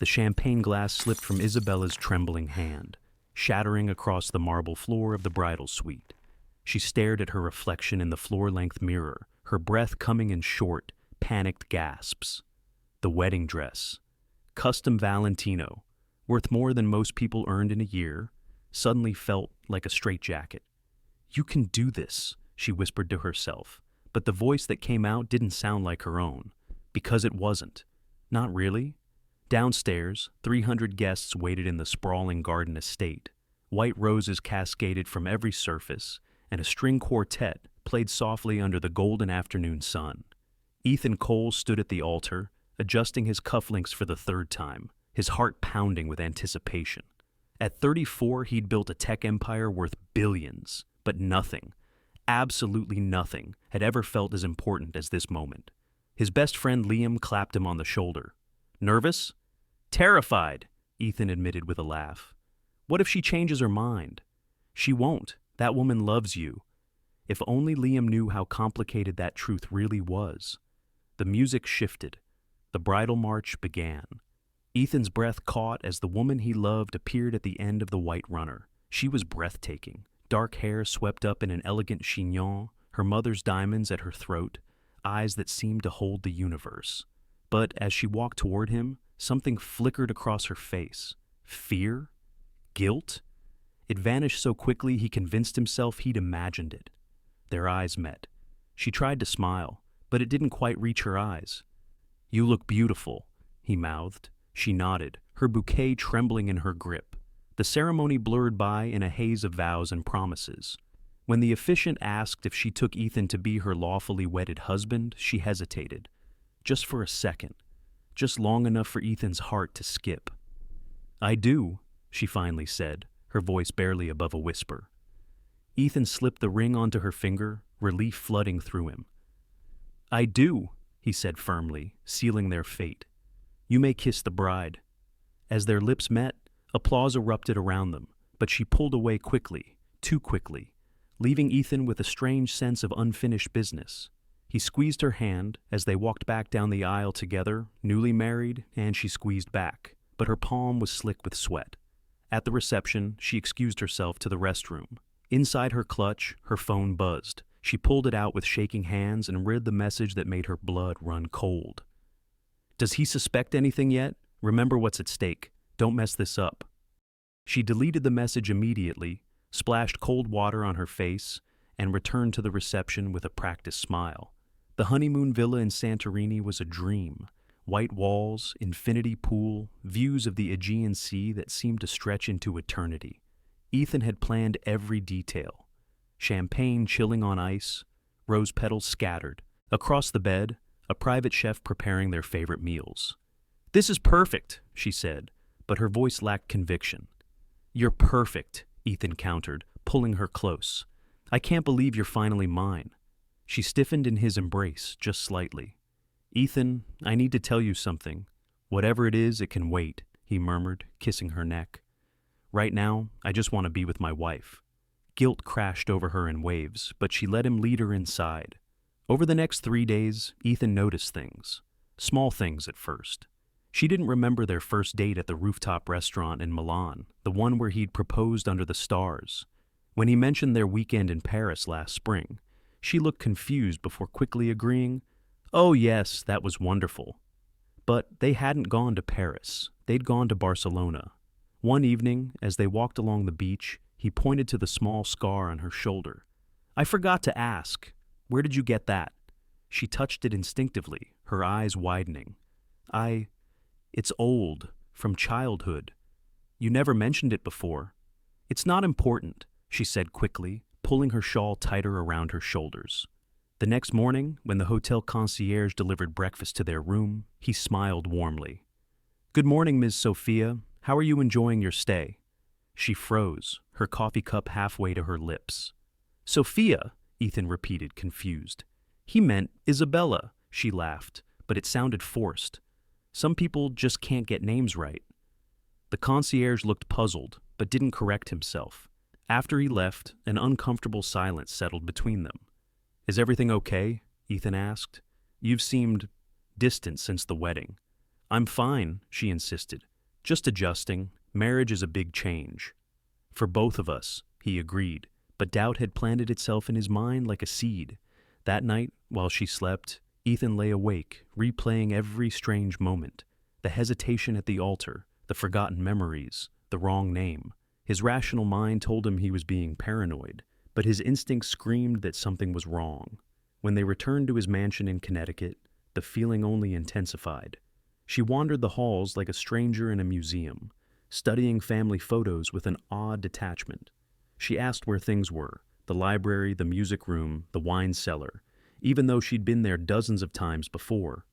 The champagne glass slipped from Isabella's trembling hand, shattering across the marble floor of the bridal suite. She stared at her reflection in the floor-length mirror, her breath coming in short, panicked gasps. The wedding dress, custom Valentino, worth more than most people earned in a year, suddenly felt like a straitjacket. "You can do this," she whispered to herself, but the voice that came out didn't sound like her own, because it wasn't. Not really. Downstairs, 300 guests waited in the sprawling garden estate. White roses cascaded from every surface, and a string quartet played softly under the golden afternoon sun. Ethan Cole stood at the altar, adjusting his cufflinks for the third time, his heart pounding with anticipation. At 34, he'd built a tech empire worth billions, but nothing, absolutely nothing, had ever felt as important as this moment. His best friend Liam clapped him on the shoulder. "Nervous?" "Terrified," Ethan admitted with a laugh. "What if she changes her mind?" "She won't. That woman loves you." If only Liam knew how complicated that truth really was. The music shifted. The bridal march began. Ethan's breath caught as the woman he loved appeared at the end of the white runner. She was breathtaking. Dark hair swept up in an elegant chignon, her mother's diamonds at her throat, eyes that seemed to hold the universe. But as she walked toward him, something flickered across her face. Fear? Guilt? It vanished so quickly he convinced himself he'd imagined it. Their eyes met. She tried to smile, but it didn't quite reach her eyes. "You look beautiful," he mouthed. She nodded, her bouquet trembling in her grip. The ceremony blurred by in a haze of vows and promises. When the officiant asked if she took Ethan to be her lawfully wedded husband, she hesitated. Just for a second. Just long enough for Ethan's heart to skip. "I do," she finally said, her voice barely above a whisper. Ethan slipped the ring onto her finger, relief flooding through him. "I do," he said firmly, sealing their fate. "You may kiss the bride." As their lips met, applause erupted around them, but she pulled away quickly, too quickly, leaving Ethan with a strange sense of unfinished business. He squeezed her hand as they walked back down the aisle together, newly married, and she squeezed back, but her palm was slick with sweat. At the reception, she excused herself to the restroom. Inside her clutch, her phone buzzed. She pulled it out with shaking hands and read the message that made her blood run cold. "Does he suspect anything yet? Remember what's at stake. Don't mess this up." She deleted the message immediately, splashed cold water on her face, and returned to the reception with a practiced smile. The honeymoon villa in Santorini was a dream. White walls, infinity pool, views of the Aegean Sea that seemed to stretch into eternity. Ethan had planned every detail. Champagne chilling on ice, rose petals scattered. Across the bed, a private chef preparing their favorite meals. "This is perfect," she said, but her voice lacked conviction. "You're perfect," Ethan countered, pulling her close. "I can't believe you're finally mine." She stiffened in his embrace, just slightly. "Ethan, I need to tell you something. Whatever it is, it can wait," he murmured, kissing her neck. "Right now, I just want to be with my wife." Guilt crashed over her in waves, but she let him lead her inside. Over the next 3 days, Ethan noticed things. Small things at first. She didn't remember their first date at the rooftop restaurant in Milan, the one where he'd proposed under the stars. When he mentioned their weekend in Paris last spring, she looked confused before quickly agreeing, "Oh yes, that was wonderful." But they hadn't gone to Paris. They'd gone to Barcelona. One evening, as they walked along the beach, he pointed to the small scar on her shoulder. "I forgot to ask. Where did you get that?" She touched it instinctively, her eyes widening. It's old, from childhood. You never mentioned it before." "It's not important," she said quickly, pulling her shawl tighter around her shoulders. The next morning, when the hotel concierge delivered breakfast to their room, he smiled warmly. "Good morning, Ms. Sofia. How are you enjoying your stay?" She froze, her coffee cup halfway to her lips. "Sofia," Ethan repeated, confused. "He meant Isabella," she laughed, but it sounded forced. Some people just can't get names right. The concierge looked puzzled, but didn't correct himself. After he left, an uncomfortable silence settled between them. "Is everything okay?" Ethan asked. "You've seemed distant since the wedding." "I'm fine," she insisted. Just adjusting. Marriage is a big change. For both of us, he agreed, but doubt had planted itself in his mind like a seed. That night, while she slept, Ethan lay awake, replaying every strange moment. The hesitation at the altar, the forgotten memories, the wrong name. His rational mind told him he was being paranoid, but his instinct screamed that something was wrong. When they returned to his mansion in Connecticut, the feeling only intensified. She wandered the halls like a stranger in a museum, studying family photos with an odd detachment. She asked where things were, the library, the music room, the wine cellar, even though she'd been there dozens of times before.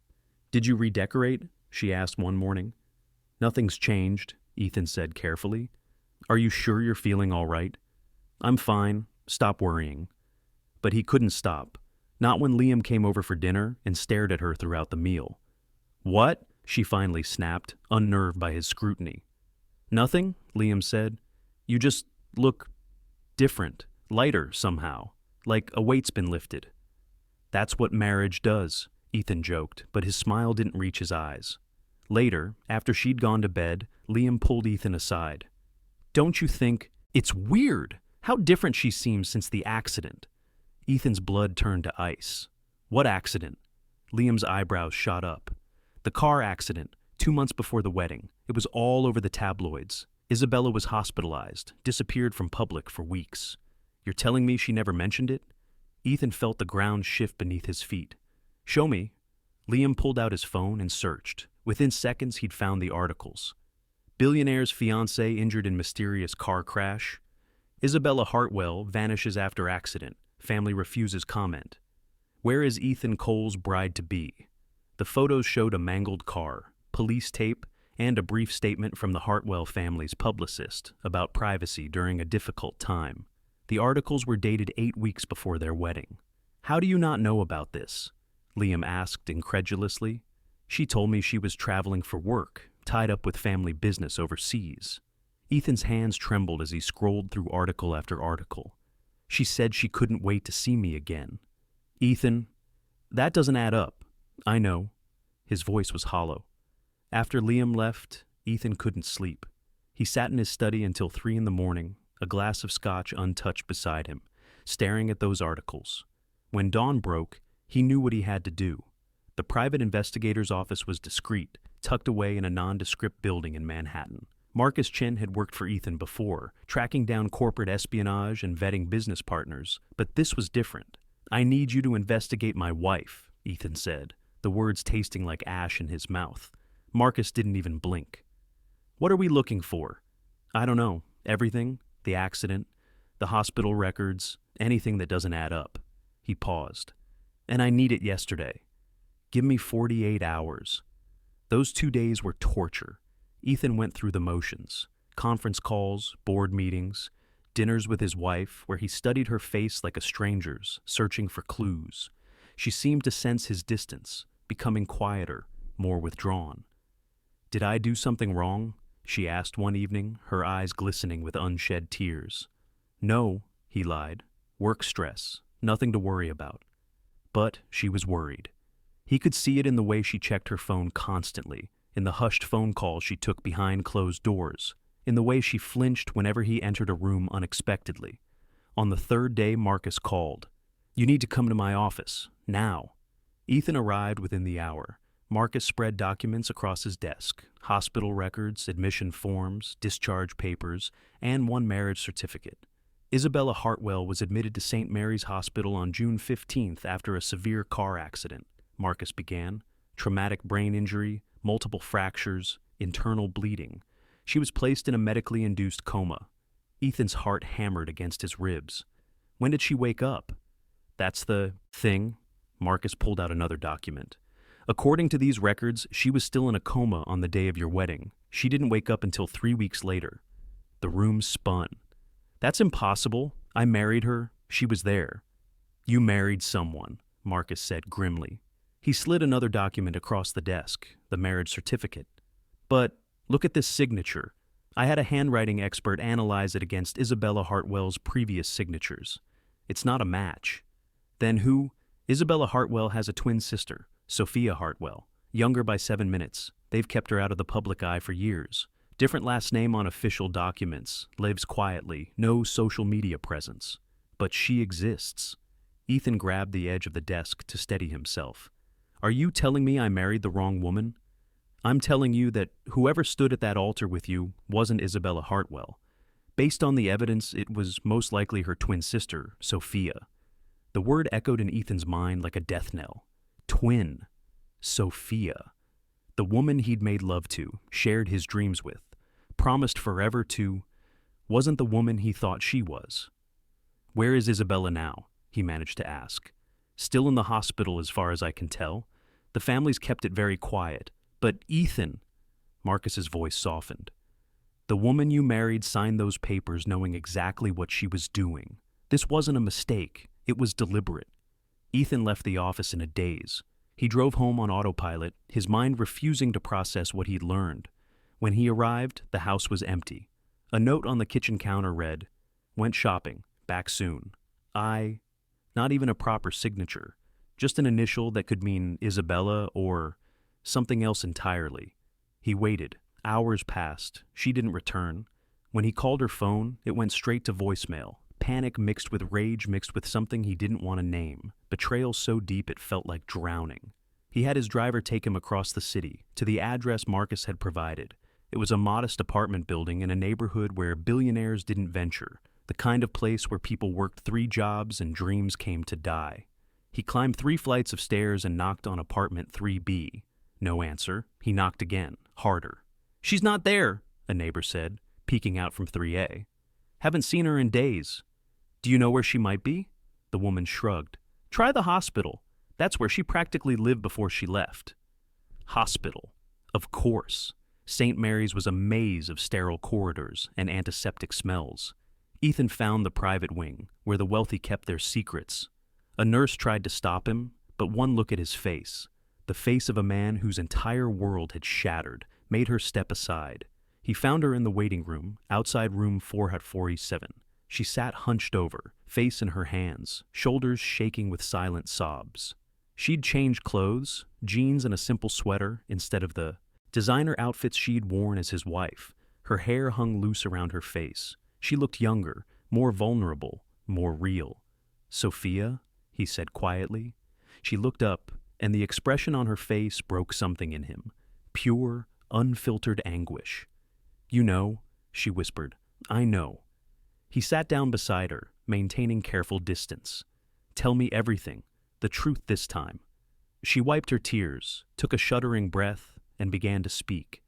"Did you redecorate?" she asked one morning. "Nothing's changed," Ethan said carefully. "Are you sure you're feeling all right?" "I'm fine. Stop worrying." But he couldn't stop. Not when Liam came over for dinner and stared at her throughout the meal. "What?" she finally snapped, unnerved by his scrutiny. "Nothing," Liam said. "You just look different, lighter somehow, like a weight's been lifted." "That's what marriage does," Ethan joked, but his smile didn't reach his eyes. Later, after she'd gone to bed, Liam pulled Ethan aside. "Don't you think it's weird how different she seems since the accident?" Ethan's blood turned to ice. "What accident?" Liam's eyebrows shot up. "The car accident, 2 months before the wedding. It was all over the tabloids. Isabella was hospitalized, disappeared from public for weeks. You're telling me she never mentioned it?" Ethan felt the ground shift beneath his feet. "Show me." Liam pulled out his phone and searched. Within seconds, he'd found the articles. Billionaire's fiancé injured in mysterious car crash. Isabella Hartwell vanishes after accident. Family refuses comment. Where is Ethan Cole's bride-to-be? The photos showed a mangled car, police tape, and a brief statement from the Hartwell family's publicist about privacy during a difficult time. The articles were dated 8 weeks before their wedding. "How do you not know about this?" Liam asked incredulously. "She told me she was traveling for work, tied up with family business overseas." Ethan's hands trembled as he scrolled through article after article. "She said she couldn't wait to see me again." "Ethan, that doesn't add up." "I know." His voice was hollow. After Liam left, Ethan couldn't sleep. He sat in his study until 3 in the morning, a glass of scotch untouched beside him, staring at those articles. When dawn broke, he knew what he had to do. The private investigator's office was discreet, tucked away in a nondescript building in Manhattan. Marcus Chen had worked for Ethan before, tracking down corporate espionage and vetting business partners, but this was different. "I need you to investigate my wife," Ethan said, the words tasting like ash in his mouth. Marcus didn't even blink. "What are we looking for?" "I don't know. Everything. The accident, the hospital records, anything that doesn't add up." He paused. "And I need it yesterday." "Give me 48 hours. Those 2 days were torture. Ethan went through the motions. Conference calls, board meetings, dinners with his wife, where he studied her face like a stranger's, searching for clues. She seemed to sense his distance, becoming quieter, more withdrawn. "Did I do something wrong?" she asked one evening, her eyes glistening with unshed tears. "No," he lied. "Work stress. Nothing to worry about." But she was worried. He could see it in the way she checked her phone constantly, in the hushed phone calls she took behind closed doors, in the way she flinched whenever he entered a room unexpectedly. On the 3rd day, Marcus called. "You need to come to my office, now." Ethan arrived within the hour. Marcus spread documents across his desk, hospital records, admission forms, discharge papers, and one marriage certificate. Isabella Hartwell was admitted to St. Mary's Hospital on June 15th after a severe car accident, Marcus began. Traumatic brain injury, multiple fractures, internal bleeding. She was placed in a medically induced coma. Ethan's heart hammered against his ribs. "When did she wake up?" "That's the thing." Marcus pulled out another document. "According to these records, she was still in a coma on the day of your wedding. She didn't wake up until 3 weeks later." The room spun. "That's impossible. I married her. She was there." "You married someone," Marcus said grimly. He slid another document across the desk, the marriage certificate. "But look at this signature. I had a handwriting expert analyze it against Isabella Hartwell's previous signatures. It's not a match." "Then who?" "Isabella Hartwell has a twin sister, Sofia Hartwell, younger by 7 minutes. They've kept her out of the public eye for years. Different last name on official documents, lives quietly, no social media presence. But she exists. Ethan grabbed the edge of the desk to steady himself. Are you telling me I married the wrong woman? I'm telling you that whoever stood at that altar with you wasn't Isabella Hartwell. Based on the evidence, it was most likely her twin sister, Sofia. The word echoed in Ethan's mind like a death knell. Twin. Sofia. The woman he'd made love to, shared his dreams with, promised forever to, wasn't the woman he thought she was. Where is Isabella now? He managed to ask. Still in the hospital as far as I can tell. The family's kept it very quiet. But Ethan, Marcus's voice softened. The woman you married signed those papers knowing exactly what she was doing. This wasn't a mistake. It was deliberate. Ethan left the office in a daze. He drove home on autopilot, his mind refusing to process what he'd learned. When he arrived, the house was empty. A note on the kitchen counter read, "Went shopping, back soon. Not even a proper signature, just an initial that could mean Isabella or something else entirely. He waited. Hours passed. She didn't return. When he called her phone, it went straight to voicemail. Panic mixed with rage mixed with something he didn't want to name. Betrayal so deep it felt like drowning. He had his driver take him across the city, to the address Marcus had provided. It was a modest apartment building in a neighborhood where billionaires didn't venture, the kind of place where people worked 3 jobs and dreams came to die. He climbed 3 flights of stairs and knocked on apartment 3B. No answer. He knocked again, harder. "She's not there," a neighbor said, peeking out from 3A. "Haven't seen her in days." "Do you know where she might be?" The woman shrugged. "Try the hospital. That's where she practically lived before she left." Hospital. Of course. St. Mary's was a maze of sterile corridors and antiseptic smells. Ethan found the private wing, where the wealthy kept their secrets. A nurse tried to stop him, but one look at his face, the face of a man whose entire world had shattered, made her step aside. He found her in the waiting room, outside room 447. She sat hunched over, face in her hands, shoulders shaking with silent sobs. She'd changed clothes, jeans and a simple sweater, instead of the designer outfits she'd worn as his wife. Her hair hung loose around her face. She looked younger, more vulnerable, more real. "Sofia?" he said quietly. She looked up, and the expression on her face broke something in him. Pure, unfiltered anguish. "You know," she whispered. "I know." He sat down beside her, maintaining careful distance. "Tell me everything, the truth this time." She wiped her tears, took a shuddering breath, and began to speak.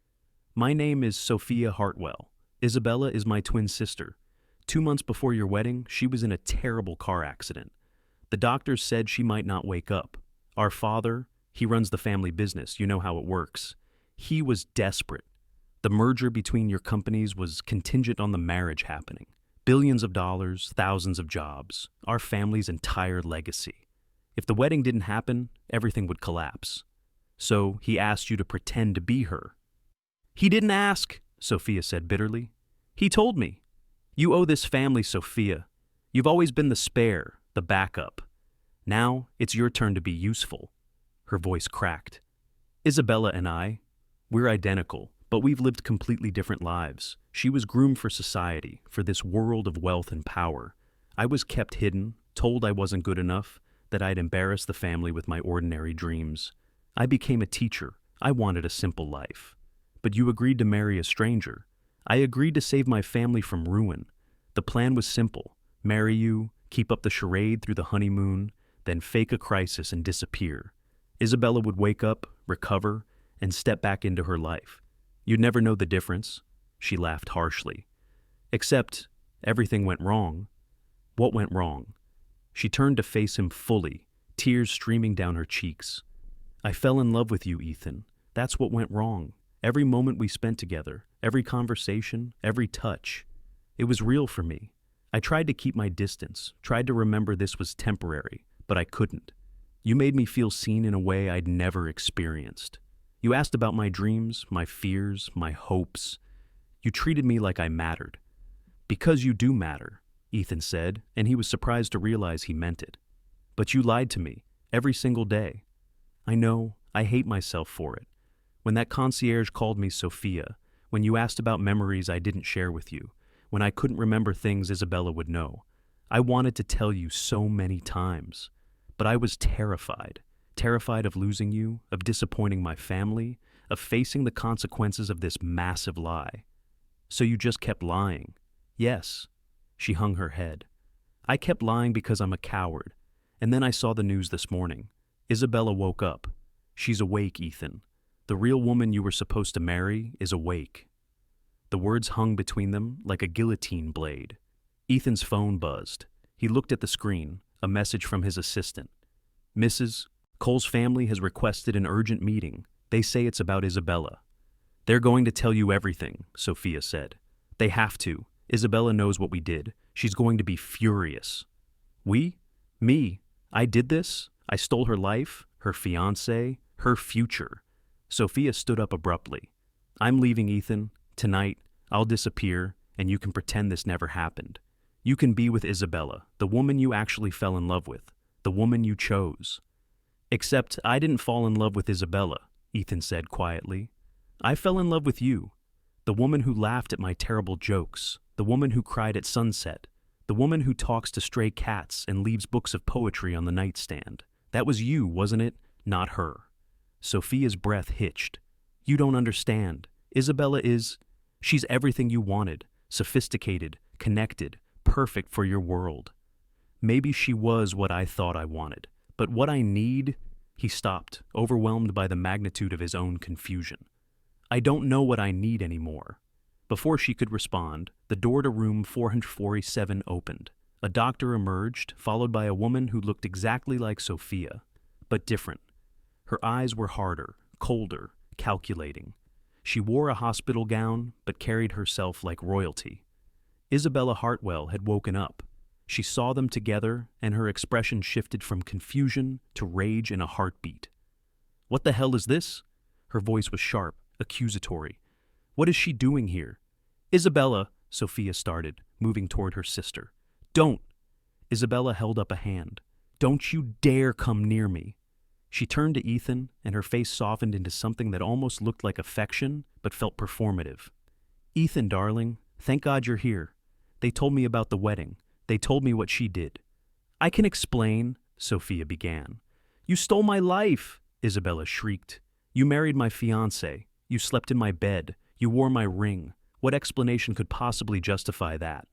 "My name is Sofia Hartwell. Isabella is my twin sister. 2 months before your wedding, she was in a terrible car accident. The doctors said she might not wake up. Our father, he runs the family business, you know how it works. He was desperate. The merger between your companies was contingent on the marriage happening. Billions of dollars, thousands of jobs, our family's entire legacy. If the wedding didn't happen, everything would collapse. So he asked you to pretend to be her." "He didn't ask," Sofia said bitterly. "He told me. You owe this family, Sofia. You've always been the spare, the backup. Now it's your turn to be useful." Her voice cracked. "Isabella and we're identical, but we've lived completely different lives. She was groomed for society, for this world of wealth and power. I was kept hidden, told I wasn't good enough, that I'd embarrass the family with my ordinary dreams. I became a teacher. I wanted a simple life. But you agreed to marry a stranger. I agreed to save my family from ruin. The plan was simple. Marry you, keep up the charade through the honeymoon, then fake a crisis and disappear. Isabella would wake up, recover, and step back into her life. You'd never know the difference." She laughed harshly. "Except, everything went wrong." "What went wrong?" She turned to face him fully, tears streaming down her cheeks. "I fell in love with you, Ethan. That's what went wrong. Every moment we spent together, every conversation, every touch. It was real for me. I tried to keep my distance, tried to remember this was temporary, but I couldn't. You made me feel seen in a way I'd never experienced. You asked about my dreams, my fears, my hopes. You treated me like I mattered. Because you do matter," Ethan said, and he was surprised to realize he meant it. "But you lied to me, every single day. I know, I hate myself for it. When that concierge called me Sofia, When you asked about memories I didn't share with you, when I couldn't remember things Isabella would know. I wanted to tell you so many times, but I was terrified. Terrified of losing you, of disappointing my family, of facing the consequences of this massive lie. So you just kept lying. Yes. She hung her head. I kept lying because I'm a coward. And then I saw the news this morning. Isabella woke up. She's awake, Ethan. The real woman you were supposed to marry is awake. The words hung between them like a guillotine blade. Ethan's phone buzzed. He looked at the screen, a message from his assistant. Mrs. Cole's family has requested an urgent meeting. They say it's about Isabella. They're going to tell you everything, Sofia said. They have to. Isabella knows what we did. She's going to be furious. We? Me? I did this? I stole her life, her fiancé, her future. Sofia stood up abruptly. I'm leaving, Ethan. Tonight, I'll disappear, and you can pretend this never happened. You can be with Isabella, the woman you actually fell in love with, the woman you chose. Except I didn't fall in love with Isabella, Ethan said quietly. I fell in love with you, the woman who laughed at my terrible jokes, the woman who cried at sunset, the woman who talks to stray cats and leaves books of poetry on the nightstand. That was you, wasn't it? Not her. Sofia's breath hitched. You don't understand. Isabella is... She's everything you wanted. Sophisticated, connected, perfect for your world. Maybe she was what I thought I wanted. But what I need... He stopped, overwhelmed by the magnitude of his own confusion. I don't know what I need anymore. Before she could respond, the door to room 447 opened. A doctor emerged, followed by a woman who looked exactly like Sofia, but different. Her eyes were harder, colder, calculating. She wore a hospital gown, but carried herself like royalty. Isabella Hartwell had woken up. She saw them together, and her expression shifted from confusion to rage in a heartbeat. What the hell is this? Her voice was sharp, accusatory. What is she doing here? Isabella, Sofia started, moving toward her sister. Don't! Isabella held up a hand. Don't you dare come near me. She turned to Ethan, and her face softened into something that almost looked like affection, but felt performative. Ethan, darling, thank God you're here. They told me about the wedding. They told me what she did. I can explain, Sofia began. You stole my life, Isabella shrieked. You married my fiancé. You slept in my bed. You wore my ring. What explanation could possibly justify that?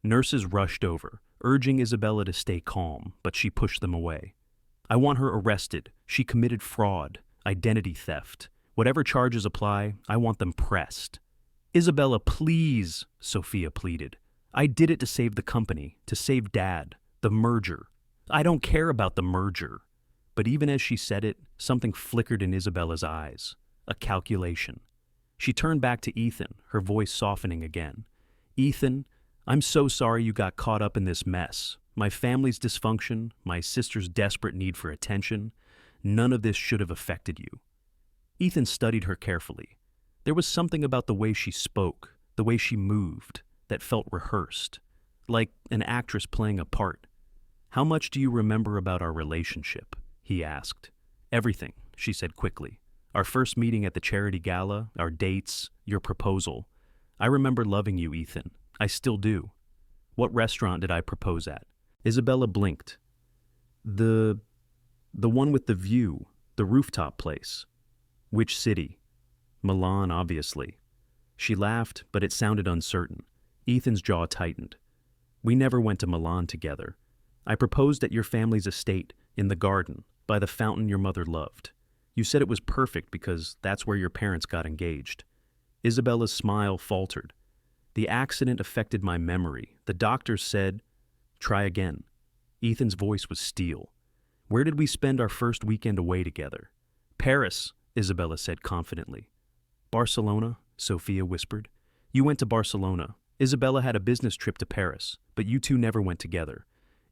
Nurses rushed over, urging Isabella to stay calm, but she pushed them away. I want her arrested. She committed fraud, identity theft. Whatever charges apply, I want them pressed. Isabella, please, Sofia pleaded. I did it to save the company, to save Dad, the merger. I don't care about the merger. But even as she said it, something flickered in Isabella's eyes. A calculation. She turned back to Ethan, her voice softening again. Ethan, I'm so sorry you got caught up in this mess. My family's dysfunction, my sister's desperate need for attention, none of this should have affected you. Ethan studied her carefully. There was something about the way she spoke, the way she moved, that felt rehearsed, like an actress playing a part. How much do you remember about our relationship? He asked. Everything, she said quickly. Our first meeting at the charity gala, our dates, your proposal. I remember loving you, Ethan. I still do. What restaurant did I propose at? Isabella blinked. The one with the view, the rooftop place. Which city? Milan, obviously. She laughed, but it sounded uncertain. Ethan's jaw tightened. We never went to Milan together. I proposed at your family's estate, in the garden, by the fountain your mother loved. You said it was perfect because that's where your parents got engaged. Isabella's smile faltered. The accident affected my memory. The doctors said, try again. Ethan's voice was steel. Where did we spend our first weekend away together? Paris, Isabella said confidently. Barcelona, Sofia whispered. You went to Barcelona. Isabella had a business trip to Paris, but you two never went together.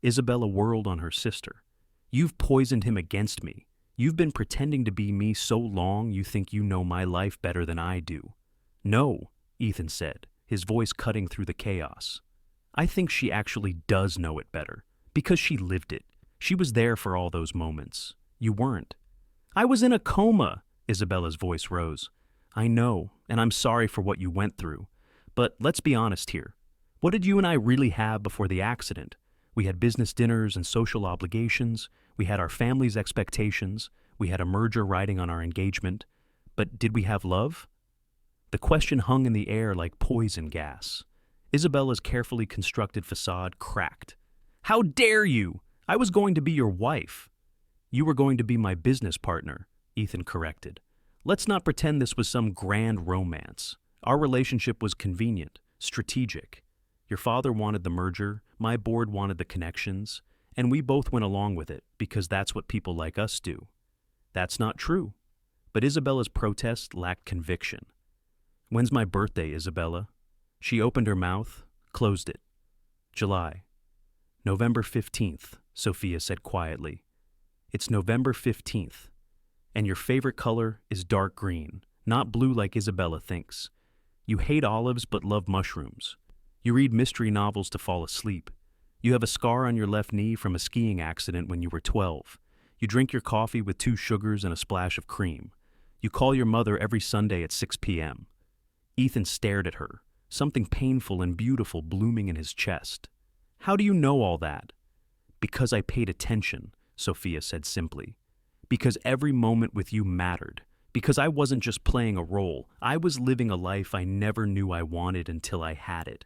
Isabella whirled on her sister. You've poisoned him against me. You've been pretending to be me so long you think you know my life better than I do. No, Ethan said, his voice cutting through the chaos. I think she actually does know it better, because she lived it. She was there for all those moments. You weren't. I was in a coma, Isabella's voice rose. I know, and I'm sorry for what you went through. But let's be honest here. What did you and I really have before the accident? We had business dinners and social obligations. We had our family's expectations. We had a merger riding on our engagement. But did we have love? The question hung in the air like poison gas. Isabella's carefully constructed facade cracked. How dare you? I was going to be your wife. You were going to be my business partner, Ethan corrected. Let's not pretend this was some grand romance. Our relationship was convenient, strategic. Your father wanted the merger, my board wanted the connections, and we both went along with it because that's what people like us do. That's not true. But Isabella's protest lacked conviction. When's my birthday, Isabella? She opened her mouth, closed it. July. November 15th, Sofia said quietly. It's November 15th. And your favorite color is dark green, not blue like Isabella thinks. You hate olives but love mushrooms. You read mystery novels to fall asleep. You have a scar on your left knee from a skiing accident when you were 12. You drink your coffee with 2 sugars and a splash of cream. You call your mother every Sunday at 6 p.m. Ethan stared at her, something painful and beautiful blooming in his chest. How do you know all that? Because I paid attention, Sofia said simply. Because every moment with you mattered. Because I wasn't just playing a role. I was living a life I never knew I wanted until I had it.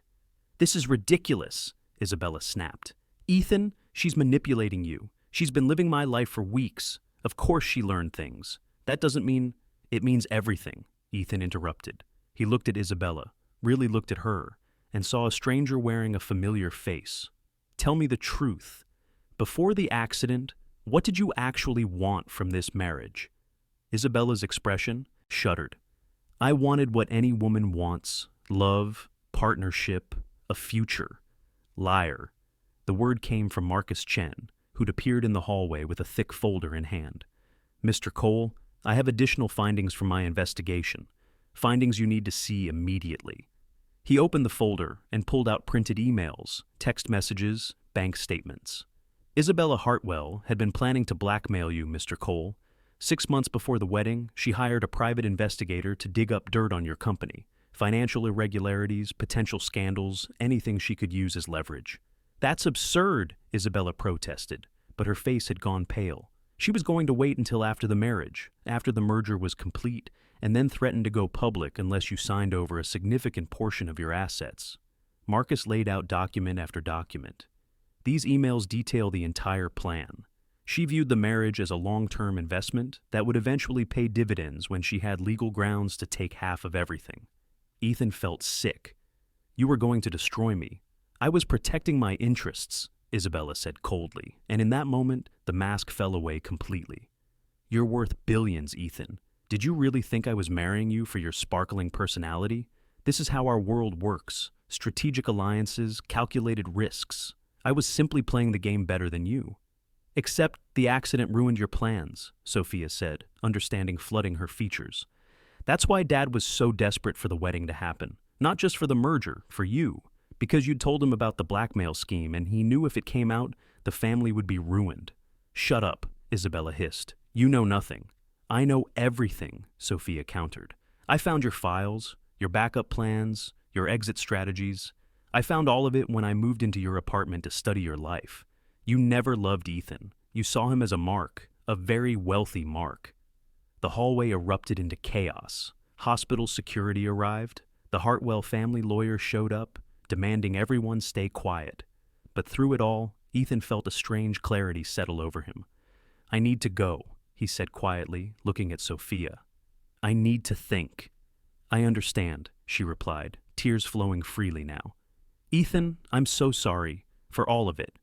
This is ridiculous, Isabella snapped. Ethan, she's manipulating you. She's been living my life for weeks. Of course she learned things. That doesn't mean... It means everything, Ethan interrupted. He looked at Isabella, really looked at her, and saw a stranger wearing a familiar face. Tell me the truth. Before the accident, what did you actually want from this marriage? Isabella's expression shuddered. I wanted what any woman wants: love, partnership, a future. Liar. The word came from Marcus Chen, who'd appeared in the hallway with a thick folder in hand. Mr. Cole, I have additional findings from my investigation. Findings you need to see immediately. He opened the folder and pulled out printed emails, text messages, bank statements. Isabella Hartwell had been planning to blackmail you, Mr. Cole. 6 months before the wedding, she hired a private investigator to dig up dirt on your company. Financial irregularities, potential scandals, anything she could use as leverage. That's absurd, Isabella protested, but her face had gone pale. She was going to wait until after the marriage, after the merger was complete, and then threaten to go public unless you signed over a significant portion of your assets. Marcus laid out document after document. These emails detail the entire plan. She viewed the marriage as a long-term investment that would eventually pay dividends when she had legal grounds to take half of everything. Ethan felt sick. You were going to destroy me. I was protecting my interests, Isabella said coldly, and in that moment, the mask fell away completely. You're worth billions, Ethan. Did you really think I was marrying you for your sparkling personality? This is how our world works. Strategic alliances, calculated risks. I was simply playing the game better than you. Except the accident ruined your plans, Sofia said, understanding flooding her features. That's why Dad was so desperate for the wedding to happen. Not just for the merger, for you. Because you'd told him about the blackmail scheme, and he knew if it came out, the family would be ruined. Shut up, Isabella hissed. You know nothing. I know everything, Sofia countered. I found your files, your backup plans, your exit strategies. I found all of it when I moved into your apartment to study your life. You never loved Ethan. You saw him as a mark, a very wealthy mark. The hallway erupted into chaos. Hospital security arrived. The Hartwell family lawyer showed up, demanding everyone stay quiet. But through it all, Ethan felt a strange clarity settle over him. I need to go, he said quietly, looking at Sofia. I need to think. I understand, she replied, tears flowing freely now. Ethan, I'm so sorry, for all of it.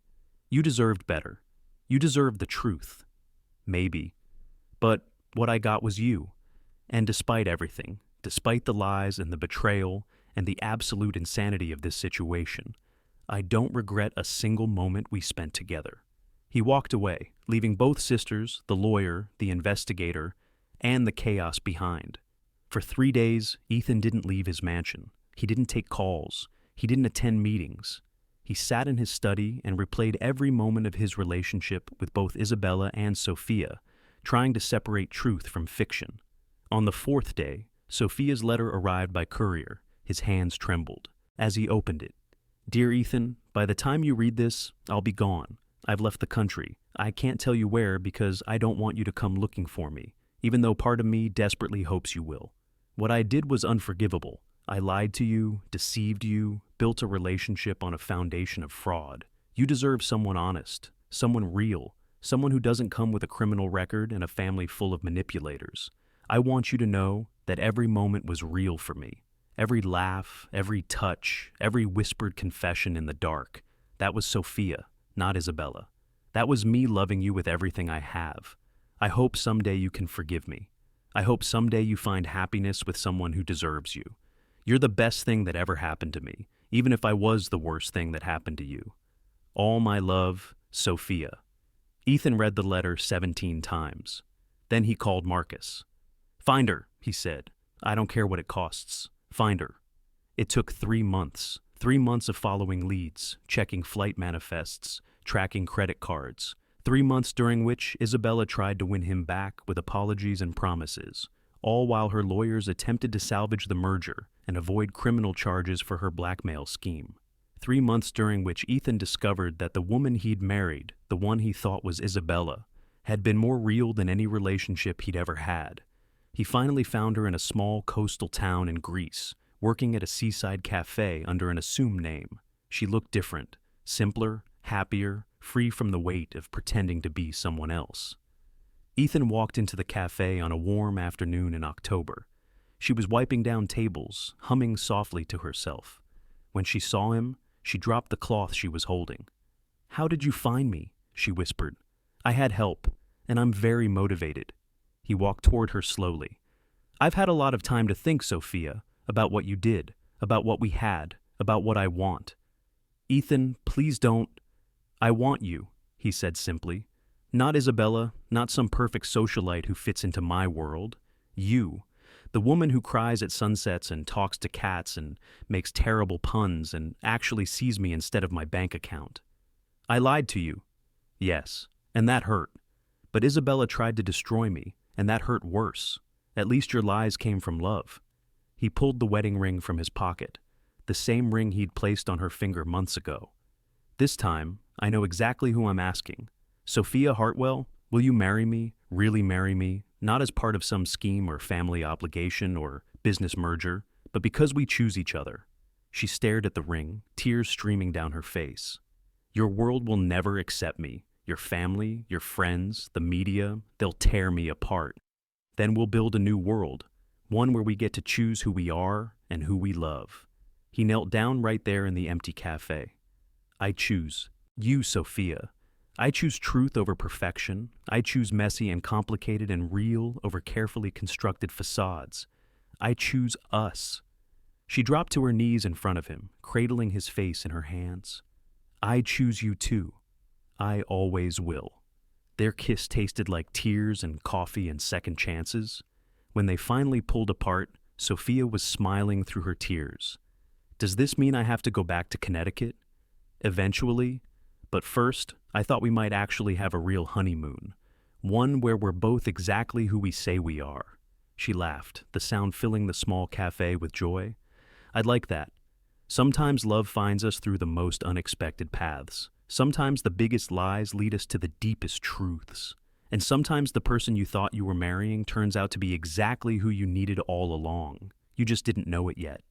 You deserved better. You deserved the truth. Maybe. But what I got was you. And despite everything, despite the lies and the betrayal and the absolute insanity of this situation, I don't regret a single moment we spent together. He walked away, leaving both sisters, the lawyer, the investigator, and the chaos behind. For 3 days, Ethan didn't leave his mansion. He didn't take calls. He didn't attend meetings. He sat in his study and replayed every moment of his relationship with both Isabella and Sofia, trying to separate truth from fiction. On the 4th day, Sofia's letter arrived by courier. His hands trembled. As he opened it, "Dear Ethan, by the time you read this, I'll be gone. I've left the country. I can't tell you where because I don't want you to come looking for me, even though part of me desperately hopes you will. What I did was unforgivable. I lied to you, deceived you, built a relationship on a foundation of fraud. You deserve someone honest, someone real, someone who doesn't come with a criminal record and a family full of manipulators. I want you to know that every moment was real for me. Every laugh, every touch, every whispered confession in the dark. That was Sofia, not Isabella. That was me loving you with everything I have. I hope someday you can forgive me. I hope someday you find happiness with someone who deserves you. You're the best thing that ever happened to me, even if I was the worst thing that happened to you. All my love, Sofia." Ethan read the letter 17 times. Then he called Marcus. "Find her," he said. "I don't care what it costs. Find her." It took 3 months. 3 months of following leads, checking flight manifests, tracking credit cards. 3 months during which Isabella tried to win him back with apologies and promises, all while her lawyers attempted to salvage the merger and avoid criminal charges for her blackmail scheme. 3 months during which Ethan discovered that the woman he'd married, the one he thought was Isabella, had been more real than any relationship he'd ever had. He finally found her in a small coastal town in Greece, working at a seaside cafe under an assumed name. She looked different, simpler, happier, free from the weight of pretending to be someone else. Ethan walked into the cafe on a warm afternoon in October. She was wiping down tables, humming softly to herself. When she saw him, she dropped the cloth she was holding. "How did you find me?" she whispered. "I had help, and I'm very motivated." He walked toward her slowly. "I've had a lot of time to think, Sofia, about what you did, about what we had, about what I want." "Ethan, please don't—" "I want you," he said simply. "Not Isabella, not some perfect socialite who fits into my world. You, the woman who cries at sunsets and talks to cats and makes terrible puns and actually sees me instead of my bank account. I lied to you. Yes, and that hurt. But Isabella tried to destroy me, and that hurt worse. At least your lies came from love." He pulled the wedding ring from his pocket, the same ring he'd placed on her finger months ago. "This time, I know exactly who I'm asking. Sofia Hartwell, will you marry me, really marry me, not as part of some scheme or family obligation or business merger, but because we choose each other?" She stared at the ring, tears streaming down her face. "Your world will never accept me. Your family, your friends, the media, they'll tear me apart. Then we'll build a new world, one where we get to choose who we are and who we love." He knelt down right there in the empty cafe. "I choose you, Sofia. I choose truth over perfection. I choose messy and complicated and real over carefully constructed facades. I choose us." She dropped to her knees in front of him, cradling his face in her hands. "I choose you too. I always will." Their kiss tasted like tears and coffee and second chances. When they finally pulled apart, Sofia was smiling through her tears. "Does this mean I have to go back to Connecticut?" "Eventually. But first, I thought we might actually have a real honeymoon. One where we're both exactly who we say we are." She laughed, the sound filling the small cafe with joy. "I'd like that. Sometimes love finds us through the most unexpected paths. Sometimes the biggest lies lead us to the deepest truths. And sometimes the person you thought you were marrying turns out to be exactly who you needed all along. You just didn't know it yet."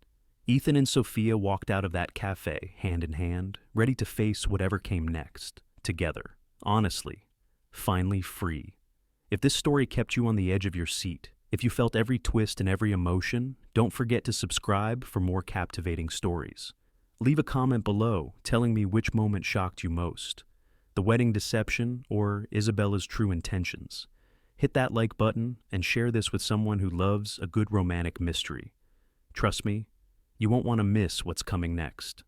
Ethan and Sofia walked out of that cafe, hand in hand, ready to face whatever came next, together, honestly, finally free. If this story kept you on the edge of your seat, if you felt every twist and every emotion, don't forget to subscribe for more captivating stories. Leave a comment below telling me which moment shocked you most, the wedding deception or Isabella's true intentions. Hit that like button and share this with someone who loves a good romantic mystery. Trust me, you won't want to miss what's coming next.